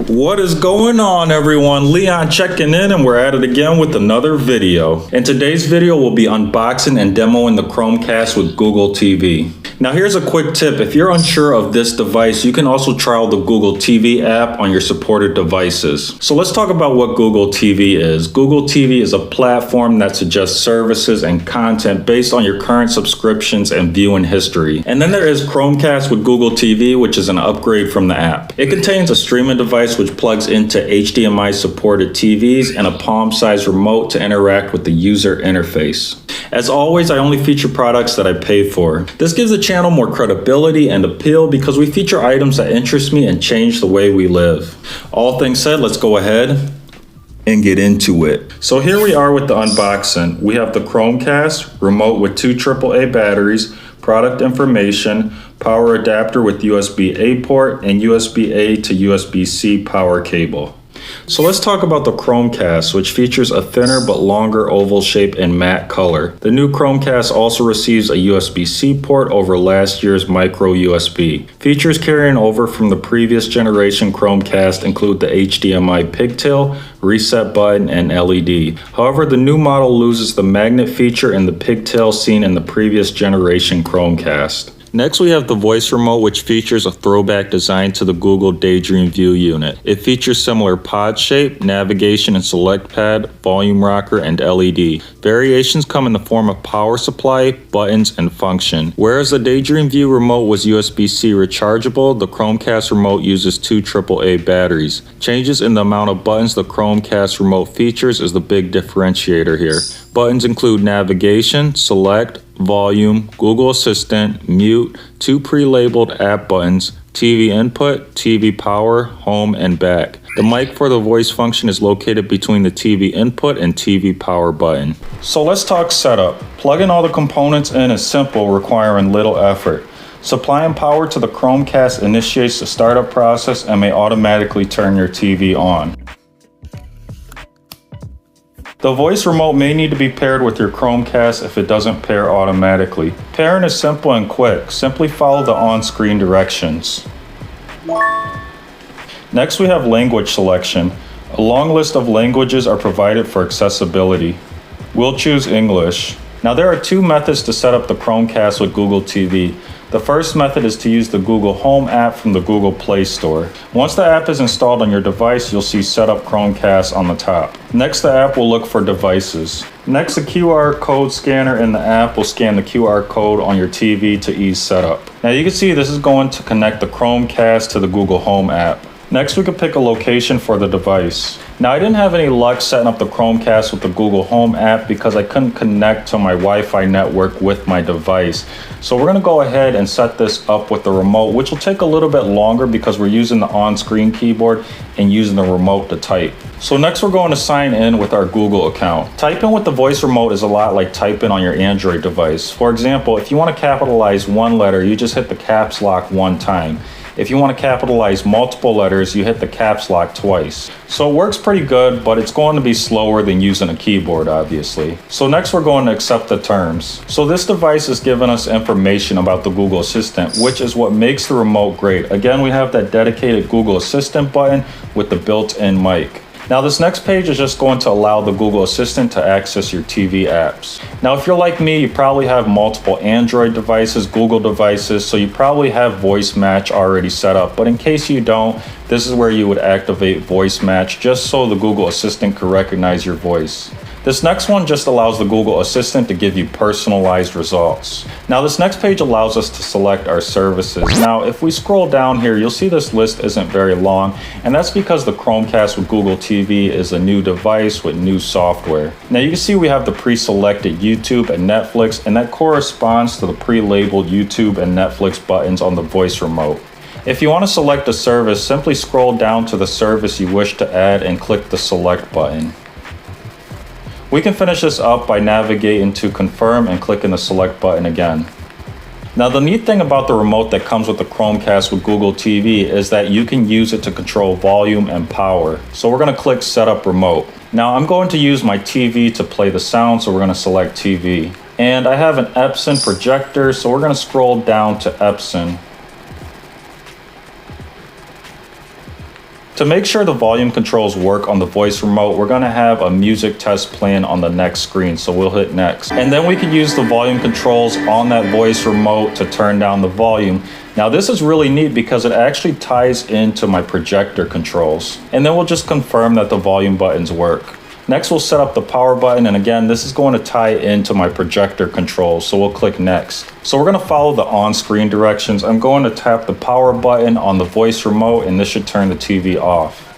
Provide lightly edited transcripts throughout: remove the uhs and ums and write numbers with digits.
What is going on, everyone? Leon checking in, and we're at it again with another video. In today's video, we'll be unboxing and demoing the Chromecast with Google TV. Now here's a quick tip. If you're unsure of this device, you can also trial the Google TV app on your supported devices. So let's talk about what Google TV is. Google TV is a platform that suggests services and content based on your current subscriptions and viewing history. And then there is Chromecast with Google TV, which is an upgrade from the app. It contains a streaming device which plugs into HDMI supported TVs and a palm-sized remote to interact with the user interface. As always, I only feature products that I pay for. This gives the channel more credibility and appeal because we feature items that interest me and change the way we live. All things said, let's go ahead and get into it. So here we are with the unboxing. We have the Chromecast, remote with 2 AAA batteries, product information, power adapter with USB-A port, and USB-A to USB-C power cable. So let's talk about the Chromecast, which features a thinner but longer oval shape and matte color. The new Chromecast also receives a USB-C port over last year's micro USB. Features carrying over from the previous generation Chromecast include the HDMI pigtail, reset button, and LED. However, the new model loses the magnet feature and the pigtail seen in the previous generation Chromecast. Next, we have the voice remote, which features a throwback design to the Google Daydream View unit. It features similar pod shape, navigation and select pad, volume rocker, and LED. Variations come in the form of power supply, buttons, and function. Whereas the Daydream View remote was USB-C rechargeable, the Chromecast remote uses 2 AAA batteries. Changes in the amount of buttons the Chromecast remote features is the big differentiator here. Buttons include navigation, select, volume, Google Assistant, mute, 2 pre-labeled app buttons, TV input, TV power, home, and back. The mic for the voice function is located between the TV input and TV power button. So let's talk setup. Plugging all the components in is simple, requiring little effort. Supplying power to the Chromecast initiates the startup process and may automatically turn your TV on. The voice remote may need to be paired with your Chromecast if it doesn't pair automatically. Pairing is simple and quick. Simply follow the on-screen directions. Next, we have language selection. A long list of languages are provided for accessibility. We'll choose English. Now, there are 2 methods to set up the Chromecast with Google TV. The first method is to use the Google Home app from the Google Play Store. Once the app is installed on your device, you'll see Set Up Chromecast on the top. Next, the app will look for devices. Next, the QR code scanner in the app will scan the QR code on your TV to ease setup. Now you can see this is going to connect the Chromecast to the Google Home app. Next, we can pick a location for the device. Now, I didn't have any luck setting up the Chromecast with the Google Home app because I couldn't connect to my Wi-Fi network with my device. So we're going to go ahead and set this up with the remote, which will take a little bit longer because we're using the on-screen keyboard and using the remote to type. So next, we're going to sign in with our Google account. Typing with the voice remote is a lot like typing on your Android device. For example, if you want to capitalize one letter, you just hit the caps lock one time. If you want to capitalize multiple letters, you hit the caps lock twice. So it works pretty good, but it's going to be slower than using a keyboard, obviously. So next, we're going to accept the terms. So this device is giving us information about the Google Assistant, which is what makes the remote great. Again, we have that dedicated Google Assistant button with the built-in mic. Now, this next page is just going to allow the Google Assistant to access your TV apps. Now, if you're like me, you probably have multiple Android devices, Google devices, so you probably have voice match already set up. But in case you don't, this is where you would activate voice match just so the Google Assistant can recognize your voice. This next one just allows the Google Assistant to give you personalized results. Now, this next page allows us to select our services. Now, if we scroll down here, you'll see this list isn't very long, and that's because the Chromecast with Google TV is a new device with new software. Now, you can see we have the pre-selected YouTube and Netflix, and that corresponds to the pre-labeled YouTube and Netflix buttons on the voice remote. If you want to select a service, simply scroll down to the service you wish to add and click the select button. We can finish this up by navigating to confirm and clicking the select button again. Now, the neat thing about the remote that comes with the Chromecast with Google TV is that you can use it to control volume and power. So we're going to click Setup Remote. Now, I'm going to use my TV to play the sound, so we're going to select TV. And I have an Epson projector, so we're going to scroll down to Epson. To make sure the volume controls work on the voice remote, we're gonna have a music test playing on the next screen, so we'll hit next. And then we can use the volume controls on that voice remote to turn down the volume. Now this is really neat because it actually ties into my projector controls. And then we'll just confirm that the volume buttons work. Next, we'll set up the power button, and again, this is going to tie into my projector controls, so we'll click next. So we're going to follow the on-screen directions. I'm going to tap the power button on the voice remote, and this should turn the TV off.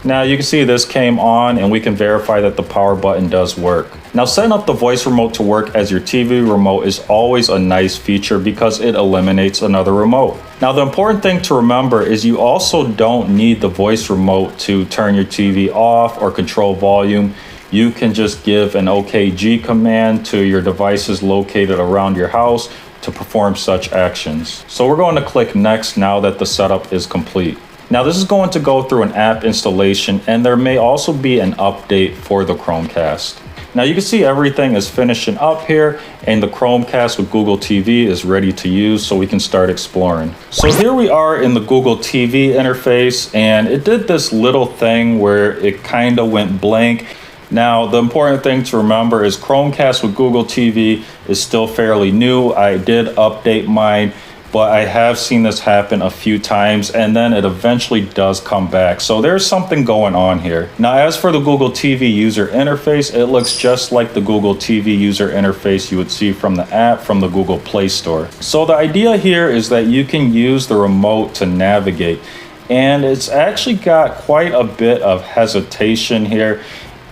Now you can see this came on, and we can verify that the power button does work. Now setting up the voice remote to work as your TV remote is always a nice feature because it eliminates another remote. Now the important thing to remember is you also don't need the voice remote to turn your TV off or control volume. You can just give an OKG command to your devices located around your house to perform such actions. So we're going to click next now that the setup is complete. Now this is going to go through an app installation, and there may also be an update for the Chromecast. Now you can see everything is finishing up here, and the Chromecast with Google TV is ready to use, so we can start exploring. So here we are in the Google TV interface, and it did this little thing where it kind of went blank. Now the important thing to remember is Chromecast with Google TV is still fairly new. I did update mine, but I have seen this happen a few times, and then it eventually does come back. So there's something going on here. Now, as for the Google TV user interface, it looks just like the Google TV user interface you would see from the app from the Google Play Store. So the idea here is that you can use the remote to navigate, and it's actually got quite a bit of hesitation here.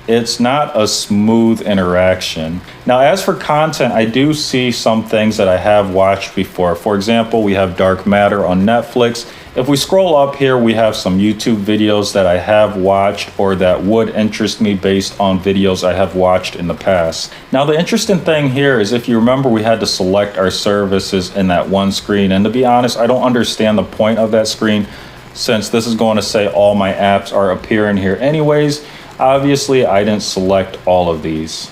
It's not a smooth interaction. Now, as for content, I do see some things that I have watched before. For example, we have Dark Matter on Netflix. If we scroll up here, we have some YouTube videos that I have watched or that would interest me based on videos I have watched in the past. Now, the interesting thing here is if you remember, we had to select our services in that one screen. And to be honest, I don't understand the point of that screen since this is going to say all my apps are appearing here anyways. Obviously, I didn't select all of these.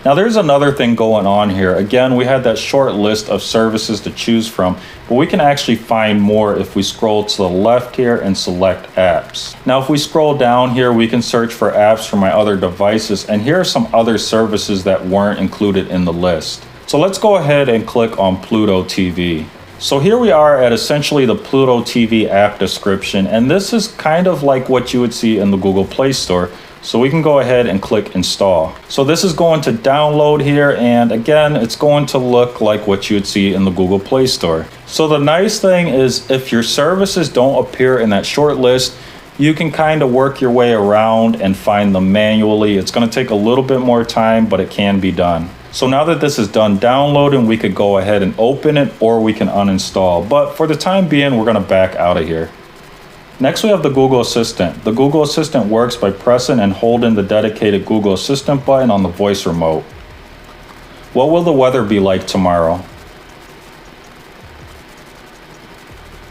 Now, there's another thing going on here. Again, we had that short list of services to choose from, but we can actually find more if we scroll to the left here and select apps. Now, if we scroll down here, we can search for apps for my other devices, and here are some other services that weren't included in the list. So let's go ahead and click on Pluto TV. So here we are at essentially the Pluto TV app description, and this is kind of like what you would see in the Google Play Store. So we can go ahead and click install. So this is going to download here, and again, it's going to look like what you would see in the Google Play Store. So the nice thing is if your services don't appear in that short list, you can kind of work your way around and find them manually. It's going to take a little bit more time, but it can be done. So now that this is done downloading, we could go ahead and open it, or we can uninstall. But for the time being, we're going to back out of here. Next, we have the Google Assistant. The Google Assistant works by pressing and holding the dedicated Google Assistant button on the voice remote. What will the weather be like tomorrow?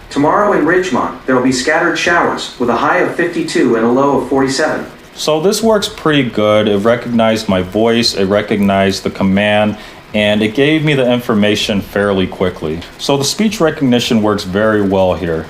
Tomorrow in Ridgemont, there will be scattered showers with a high of 52 and a low of 47. So this works pretty good. It recognized my voice, it recognized the command, and it gave me the information fairly quickly. So the speech recognition works very well here.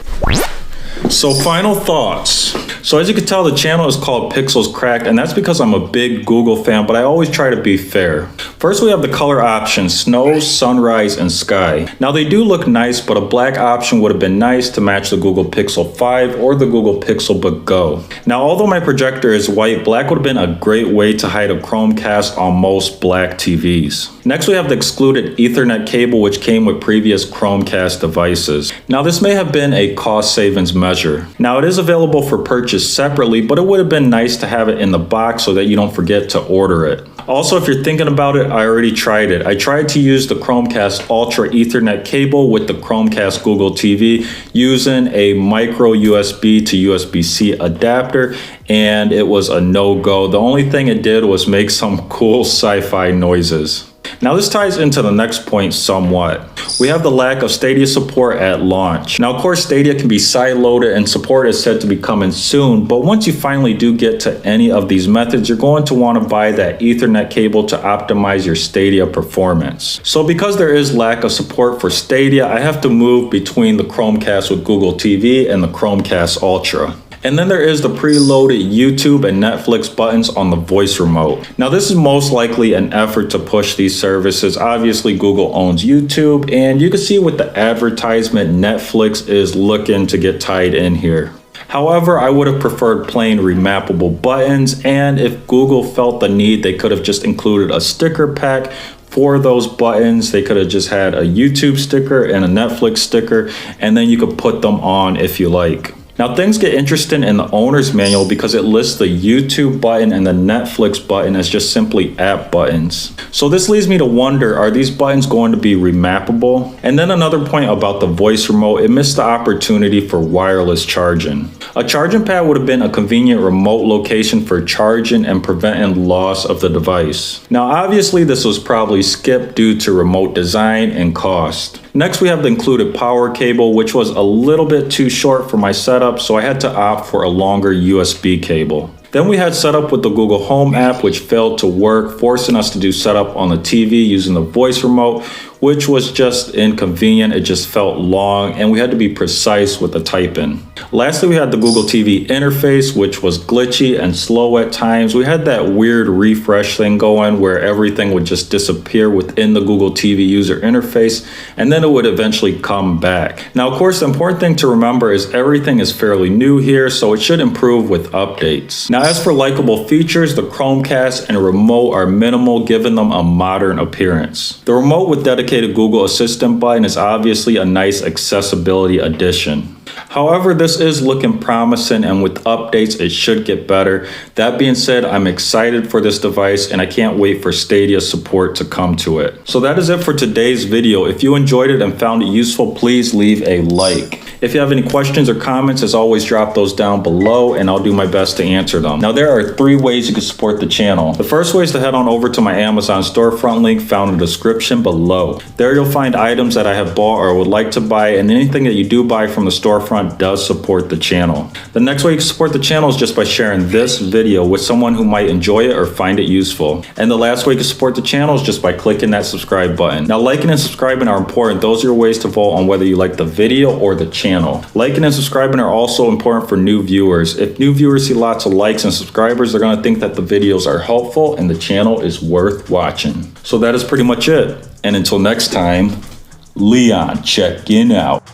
So final thoughts. So as you can tell, the channel is called Pixels Cracked, and that's because I'm a big Google fan, but I always try to be fair. First, we have the color options: snow, sunrise, and sky. Now they do look nice, but a black option would have been nice to match the Google Pixel 5 or the Google Pixel Book Go. Now, although my projector is white, black would have been a great way to hide a Chromecast on most black TVs. Next, we have the excluded Ethernet cable, which came with previous Chromecast devices. Now, this may have been a cost savings measure. Now, it is available for purchase separately, but it would have been nice to have it in the box so that you don't forget to order it. Also, if you're thinking about it, I already tried it. I tried to use the Chromecast Ultra Ethernet cable with the Chromecast Google TV using a micro USB to USB-C adapter, and it was a no-go. The only thing it did was make some cool sci-fi noises. Now this ties into the next point somewhat. We have the lack of Stadia support at launch. Now of course Stadia can be sideloaded and support is said to be coming soon, but once you finally do get to any of these methods, you're going to want to buy that Ethernet cable to optimize your Stadia performance. So because there is lack of support for Stadia, I have to move between the Chromecast with Google TV and the Chromecast Ultra. And then there is the preloaded YouTube and Netflix buttons on the voice remote. Now this is most likely an effort to push these services. Obviously Google owns YouTube, and you can see with the advertisement Netflix is looking to get tied in here. However, I would have preferred plain remappable buttons, and if Google felt the need, they could have just included a sticker pack for those buttons. They could have just had a YouTube sticker and a Netflix sticker, and then you could put them on if you like. Now things get interesting in the owner's manual because it lists the YouTube button and the Netflix button as just simply app buttons. So this leads me to wonder, are these buttons going to be remappable? And then another point about the voice remote, it missed the opportunity for wireless charging. A charging pad would have been a convenient remote location for charging and preventing loss of the device. Now obviously this was probably skipped due to remote design and cost. Next we have the included power cable, which was a little bit too short for my setup, so I had to opt for a longer USB cable. Then we had setup with the Google Home app, which failed to work, forcing us to do setup on the TV using the voice remote, which was just inconvenient. It just felt long, and we had to be precise with the typing. Lastly, we had the Google TV interface, which was glitchy and slow at times. We had that weird refresh thing going where everything would just disappear within the Google TV user interface, and then it would eventually come back. Now, of course, the important thing to remember is everything is fairly new here, so it should improve with updates. Now, as for likable features, the Chromecast and remote are minimal, giving them a modern appearance. The remote with dedicated Google Assistant button is obviously a nice accessibility addition. However, this is looking promising, and with updates, it should get better. That being said, I'm excited for this device, and I can't wait for Stadia support to come to it. So that is it for today's video. If you enjoyed it and found it useful, please leave a like. If you have any questions or comments, as always, drop those down below, and I'll do my best to answer them. Now, there are 3 ways you can support the channel. The first way is to head on over to my Amazon storefront link found in the description below. There you'll find items that I have bought or would like to buy, and anything that you do buy from the storefront does support the channel. The next way you can support the channel is just by sharing this video with someone who might enjoy it or find it useful. And the last way you can support the channel is just by clicking that subscribe button. Now, liking and subscribing are important. Those are your ways to vote on whether you like the video or the channel. Liking and subscribing are also important for new viewers. If new viewers see lots of likes and subscribers, they're going to think that the videos are helpful and the channel is worth watching. So that is pretty much it. And until next time, Leon, check in out.